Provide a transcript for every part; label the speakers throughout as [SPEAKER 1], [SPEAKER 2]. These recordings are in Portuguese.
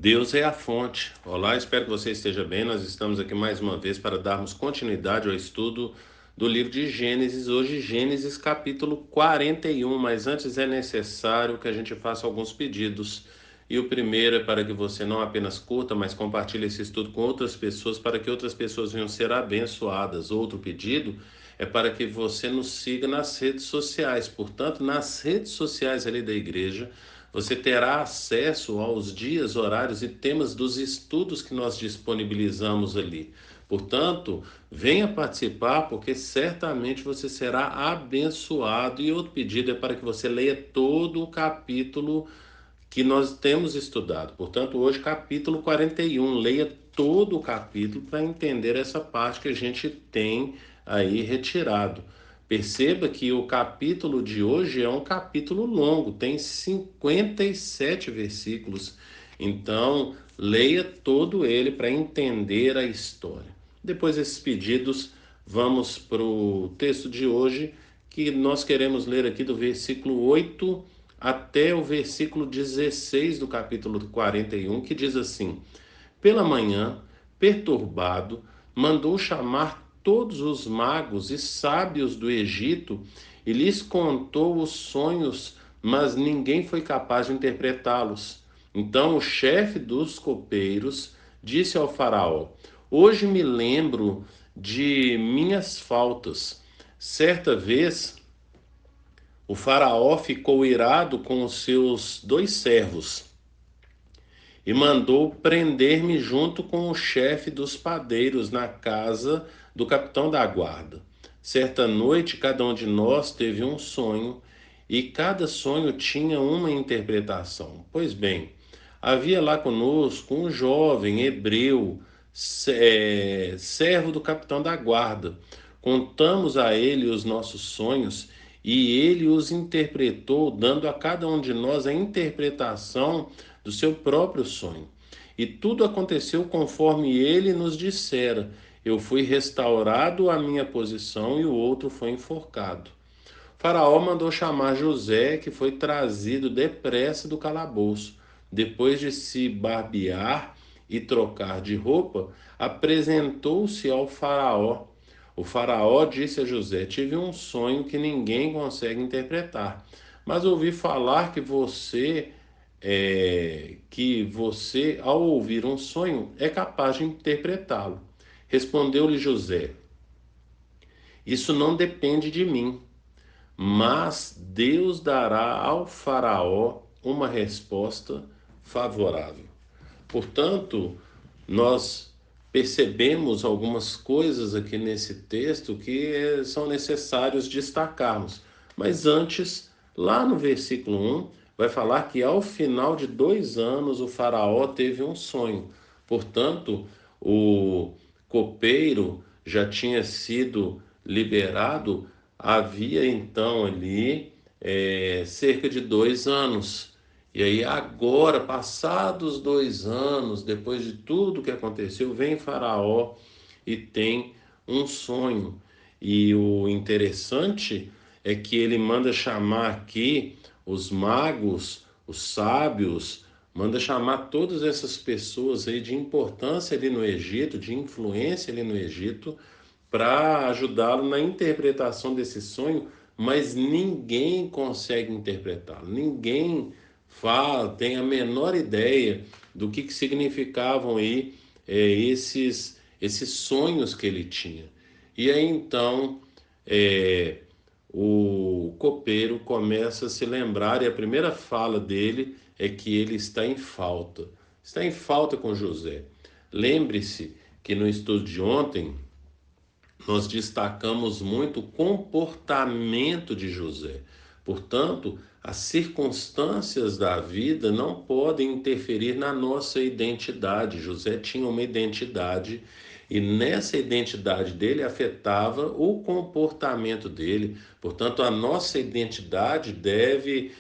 [SPEAKER 1] Deus é a fonte. Olá, espero que você esteja bem. Nós estamos aqui mais uma vez para darmos continuidade ao estudo do livro de Gênesis. Hoje, Gênesis capítulo 41. Mas antes é necessário que a gente faça alguns pedidos. E o primeiro é para que você não apenas curta, mas compartilhe esse estudo com outras pessoas, para que outras pessoas venham ser abençoadas. Outro pedido é para que você nos siga nas redes sociais. Portanto, nas redes sociais ali da igreja, você terá acesso aos dias, horários e temas dos estudos que nós disponibilizamos ali. Portanto, venha participar, porque certamente você será abençoado. E outro pedido é para que você leia todo o capítulo que nós temos estudado. Portanto, hoje, capítulo 41. Leia todo o capítulo para entender essa parte que a gente tem aí retirado. Perceba que o capítulo de hoje é um capítulo longo, tem 57 versículos. Então, leia todo ele para entender a história. Depois desses pedidos, vamos para o texto de hoje, que nós queremos ler aqui do versículo 8 até o versículo 16 do capítulo 41, que diz assim: Pela manhã, perturbado, mandou chamar todos os magos e sábios do Egito e lhes contou os sonhos, mas ninguém foi capaz de interpretá-los. Então o chefe dos copeiros disse ao faraó: Hoje me lembro de minhas faltas. Certa vez o faraó ficou irado com os seus dois servos e mandou prender-me junto com o chefe dos padeiros na casa do capitão da guarda. Certa noite, cada um de nós teve um sonho e cada sonho tinha uma interpretação. Pois bem, havia lá conosco um jovem hebreu, servo do capitão da guarda. Contamos a ele os nossos sonhos e ele os interpretou, dando a cada um de nós a interpretação do seu próprio sonho. E tudo aconteceu conforme ele nos dissera. Eu fui restaurado à minha posição e o outro foi enforcado. Faraó mandou chamar José, que foi trazido depressa do calabouço. Depois de se barbear e trocar de roupa, apresentou-se ao Faraó. O Faraó disse a José: Tive um sonho que ninguém consegue interpretar, mas ouvi falar que você, ao ouvir um sonho, é capaz de interpretá-lo. Respondeu-lhe José: Isso não depende de mim, mas Deus dará ao Faraó uma resposta favorável. Portanto, nós percebemos algumas coisas aqui nesse texto que são necessários destacarmos. Mas antes, lá no versículo 1, vai falar que ao final de 2 anos o faraó teve um sonho. Portanto, o copeiro já tinha sido liberado, havia então ali cerca de 2 anos. E aí agora, passados 2 anos, depois de tudo que aconteceu, vem Faraó e tem um sonho. E o interessante é que ele manda chamar aqui os magos, os sábios, manda chamar todas essas pessoas aí de importância ali no Egito, de influência ali no Egito, para ajudá-lo na interpretação desse sonho, mas ninguém consegue interpretá-lo, ninguém tem a menor ideia do que significavam aí esses sonhos que ele tinha. E aí então o copeiro começa a se lembrar, e a primeira fala dele é que ele está em falta com José. Lembre-se que no estudo de ontem nós destacamos muito o comportamento de José. Portanto, as circunstâncias da vida não podem interferir na nossa identidade. José tinha uma identidade e nessa identidade dele afetava o comportamento dele. Portanto, a nossa identidade deve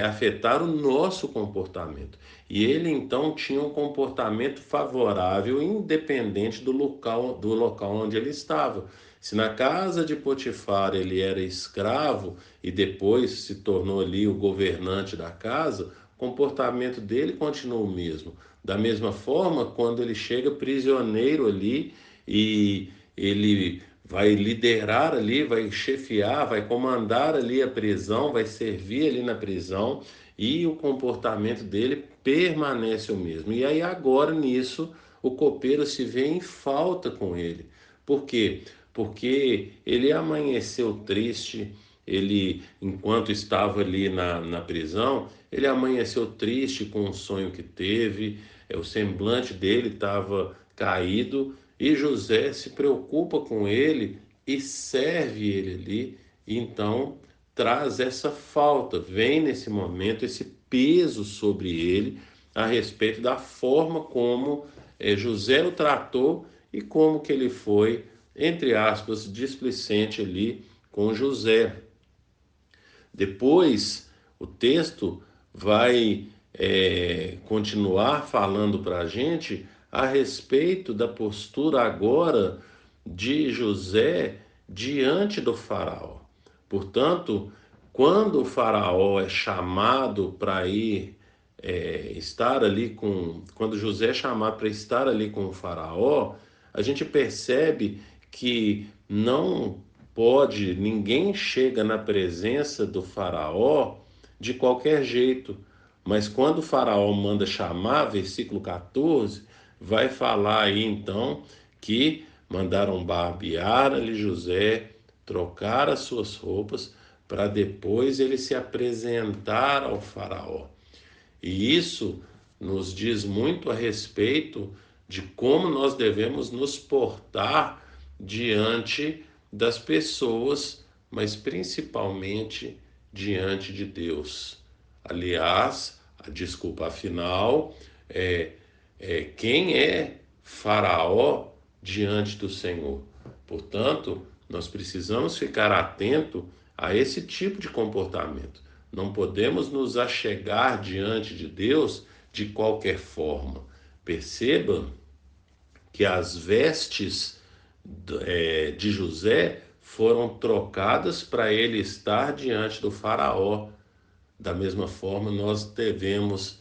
[SPEAKER 1] afetar o nosso comportamento. E ele então tinha um comportamento favorável, independente do local onde ele estava. Se na casa de Potifar ele era escravo e depois se tornou ali o governante da casa, comportamento dele continua o mesmo. Da mesma forma, quando ele chega prisioneiro ali e ele vai liderar ali, vai chefiar, vai comandar ali a prisão, vai servir ali na prisão e o comportamento dele permanece o mesmo. E aí agora nisso o copeiro se vê em falta com ele. Por quê? Porque ele amanheceu triste, ele, enquanto estava ali na prisão, ele amanheceu triste com o sonho que teve, o semblante dele estava caído, e José se preocupa com ele e serve ele ali, e então traz essa falta, vem nesse momento esse peso sobre ele a respeito da forma como José o tratou e como que ele foi, entre aspas, displicente ali com José. Depois, o texto vai continuar falando para a gente a respeito da postura agora de José diante do faraó. Portanto, quando o faraó é chamado para ir estar ali quando José é chamado para estar ali com o faraó, a gente percebe que não pode, ninguém chega na presença do faraó de qualquer jeito. Mas quando o faraó manda chamar, versículo 14, vai falar aí então que mandaram barbear ali José, trocar as suas roupas, para depois ele se apresentar ao faraó. E isso nos diz muito a respeito de como nós devemos nos portar diante das pessoas, mas principalmente diante de Deus. Aliás, a desculpa afinal quem é Faraó diante do Senhor. Portanto, nós precisamos ficar atento a esse tipo de comportamento. Não podemos nos achegar diante de Deus de qualquer forma. Perceba que as vestes de José foram trocadas para ele estar diante do faraó. Da mesma forma, nós devemos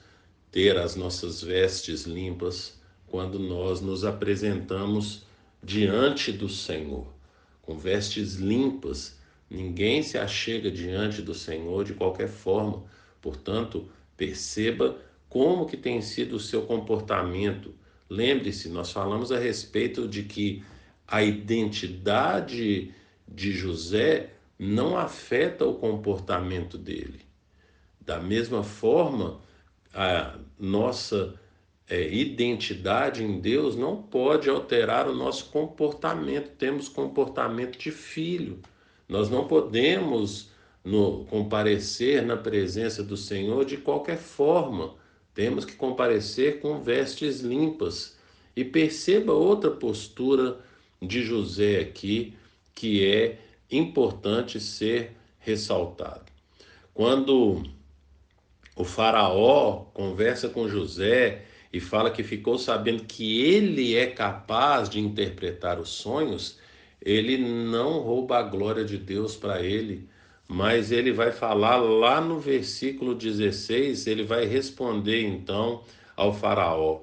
[SPEAKER 1] ter as nossas vestes limpas quando nós nos apresentamos diante do Senhor, com vestes limpas. Ninguém se achega diante do Senhor de qualquer forma. Portanto, perceba como que tem sido o seu comportamento. Lembre-se, nós falamos a respeito de que a identidade de José não afeta o comportamento dele. Da mesma forma, a nossa identidade em Deus não pode alterar o nosso comportamento. Temos comportamento de filho. Nós não podemos comparecer na presença do Senhor de qualquer forma. Temos que comparecer com vestes limpas. E perceba outra postura de José aqui, que é importante ser ressaltado. Quando o faraó conversa com José e fala que ficou sabendo que ele é capaz de interpretar os sonhos, ele não rouba a glória de Deus para ele, mas ele vai falar lá no versículo 16, ele vai responder então ao faraó.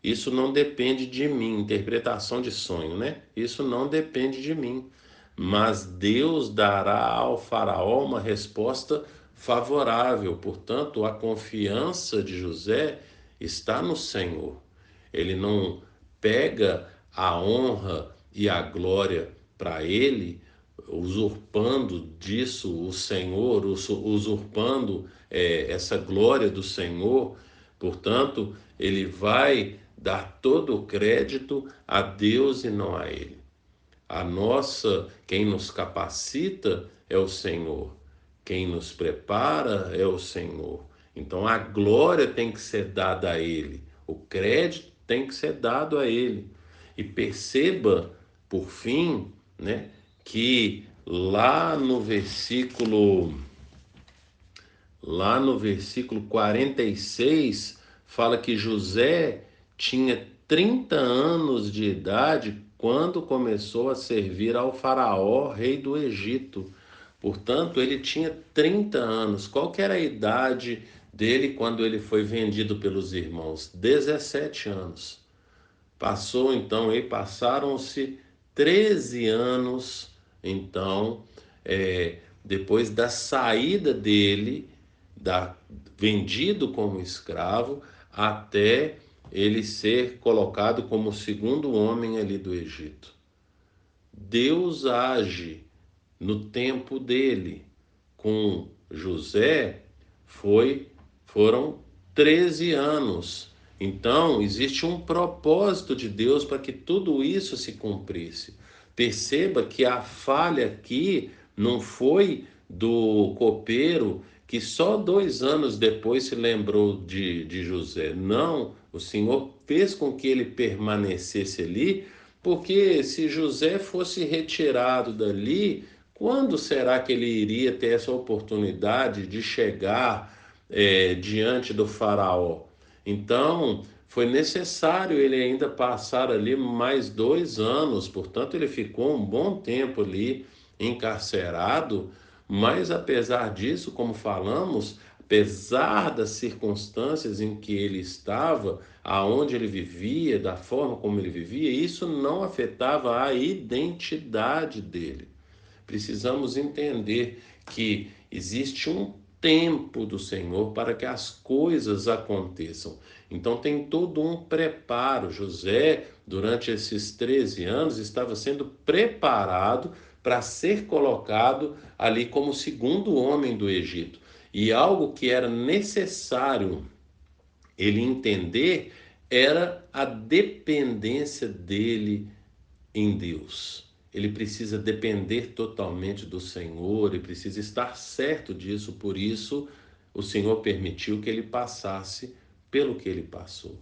[SPEAKER 1] Isso não depende de mim, interpretação de sonho, né? Isso não depende de mim. Mas Deus dará ao faraó uma resposta favorável. Portanto, a confiança de José está no Senhor. Ele não pega a honra e a glória para ele, usurpando disso o Senhor, usurpando essa glória do Senhor. Portanto, ele vai dar todo o crédito a Deus e não a ele. Quem nos capacita é o Senhor. Quem nos prepara é o Senhor. Então a glória tem que ser dada a ele. O crédito tem que ser dado a ele. E perceba, por fim, né, que lá no versículo 46, fala que José tinha 30 anos de idade quando começou a servir ao faraó, rei do Egito. Portanto, ele tinha 30 anos. Qual que era a idade dele quando ele foi vendido pelos irmãos, 17 anos. Passou então, e passaram-se 13 anos, então, depois da saída dele, da, vendido como escravo, até ele ser colocado como o segundo homem ali do Egito. Deus age no tempo dele. Com José foram 13 anos. Então, existe um propósito de Deus para que tudo isso se cumprisse. Perceba que a falha aqui não foi do copeiro que só 2 anos depois se lembrou de José. Não, o Senhor fez com que ele permanecesse ali, porque se José fosse retirado dali, quando será que ele iria ter essa oportunidade de chegar diante do faraó? Então, foi necessário ele ainda passar ali mais 2 anos, portanto, ele ficou um bom tempo ali encarcerado, mas apesar disso, como falamos, apesar das circunstâncias em que ele estava, aonde ele vivia, da forma como ele vivia, isso não afetava a identidade dele. Precisamos entender que existe um tempo do Senhor para que as coisas aconteçam. Então tem todo um preparo. José, durante esses 13 anos, estava sendo preparado para ser colocado ali como segundo homem do Egito. E algo que era necessário ele entender era a dependência dele em Deus. Ele precisa depender totalmente do Senhor, ele precisa estar certo disso, por isso o Senhor permitiu que ele passasse pelo que ele passou.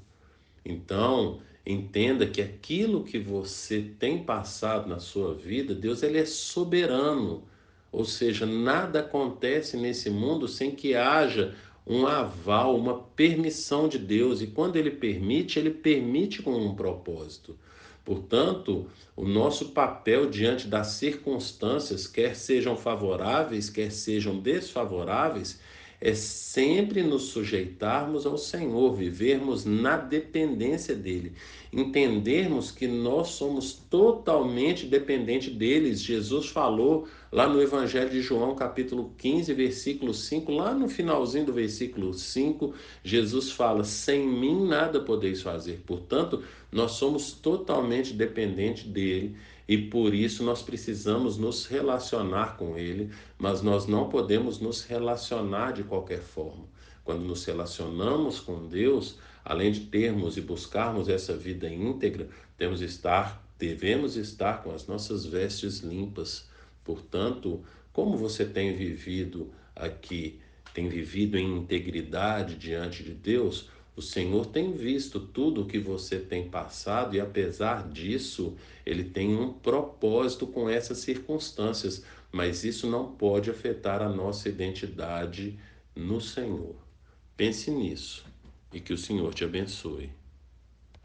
[SPEAKER 1] Então, entenda que aquilo que você tem passado na sua vida, Deus ele é soberano. Ou seja, nada acontece nesse mundo sem que haja um aval, uma permissão de Deus. E quando ele permite com um propósito. Portanto, o nosso papel diante das circunstâncias, quer sejam favoráveis, quer sejam desfavoráveis, é sempre nos sujeitarmos ao Senhor, vivermos na dependência dele, entendermos que nós somos totalmente dependentes deles. Jesus falou lá no Evangelho de João, capítulo 15, versículo 5, lá no finalzinho do versículo 5, Jesus fala: sem mim nada podeis fazer. Portanto, nós somos totalmente dependentes dele e por isso nós precisamos nos relacionar com ele, mas nós não podemos nos relacionar de qualquer forma. Quando nos relacionamos com Deus, além de termos e buscarmos essa vida íntegra, devemos estar com as nossas vestes limpas. Portanto, como você tem vivido aqui, tem vivido em integridade diante de Deus, o Senhor tem visto tudo o que você tem passado e, apesar disso, Ele tem um propósito com essas circunstâncias, mas isso não pode afetar a nossa identidade no Senhor. Pense nisso e que o Senhor te abençoe.